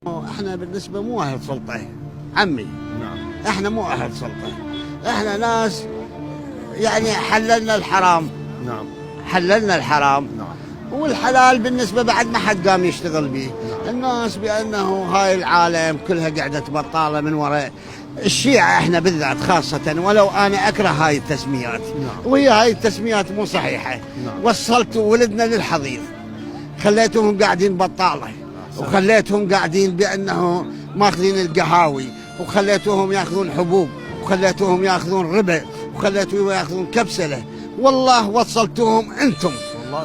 احنا بالنسبة مو اهل سلطة عمي. نعم. احنا مو اهل سلطة، احنا ناس يعني حللنا الحرام. نعم. حللنا الحرام. نعم. والحلال بالنسبة بعد ما حد قام يشتغل به. نعم. الناس بأنه هاي العالم كلها قاعدة بطالة من وراء الشيعة، احنا بالذات خاصة، ولو انا اكره هاي التسميات. نعم. وهي هاي التسميات مو صحيحة. نعم. وصلتوا ولدنا للحضيض، خليتهم قاعدين بطالة، وخليتهم قاعدين بأنه ماخذين القهاوي، وخليتوهم ياخذون حبوب، وخليتوهم ياخذون ربع، وخليتوهم ياخذون كبسلة. والله وصلتوهم انتم،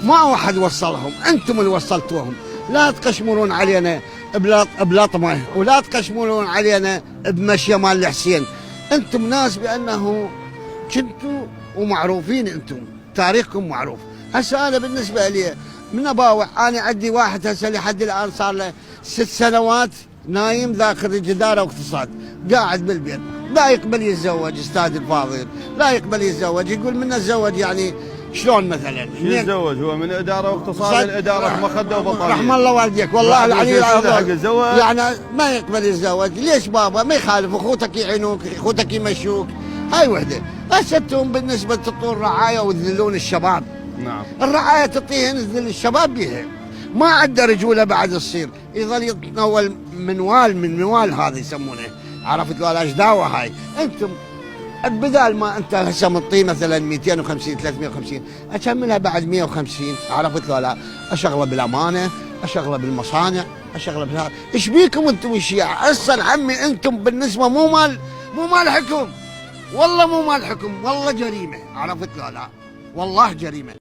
ما واحد وصلهم، انتم اللي وصلتوهم. لا تقشمرون علينا بلطمه، ولا تقشمرون علينا بمشي مال الحسين. انتم ناس بانه كنتوا ومعروفين، انتم تاريخكم معروف. هسه انا بالنسبه لي من اباوع، انا عندي واحد هسه لحد الان صار له 6 سنوات نايم ذا خريج اداره واقتصاد، قاعد بالبيت، لا يقبل يتزوج. استاذ الفاضل لا يقبل يتزوج، يقول من اتزوج يعني شلون مثلا؟ شو يتزوج هو من اداره واقتصاد الاداره مخده وبطاريه؟ رحم الله والديك والله العلي العظيم. الزواج يعني ما يقبل يتزوج. ليش بابا؟ ما يخالف، اخوتك يعينوك، اخوتك يمشوك. هاي وحده. هسه بالنسبه تطول رعايه وتذلون الشباب. نعم. الرعايه تعطيهن تذل الشباب بيها، ما عنده رجوله بعد تصير، يظل يتناول من موال هذا يسمونه، عرفت ولا ايش دعوه هاي؟ انتم بدال ما انت هسه منطيه مثلا 250 350 اكملها بعد 150، عرفت ولا؟ اشغله بالامانه، اشغله بالمصانع، اشغله بهذا. ايش بيكم انتم الشيعة؟ اصلا عمي انتم بالنسبه مو مال حكم، والله مو مال حكم، والله جريمه، عرفت ولا؟ والله جريمه.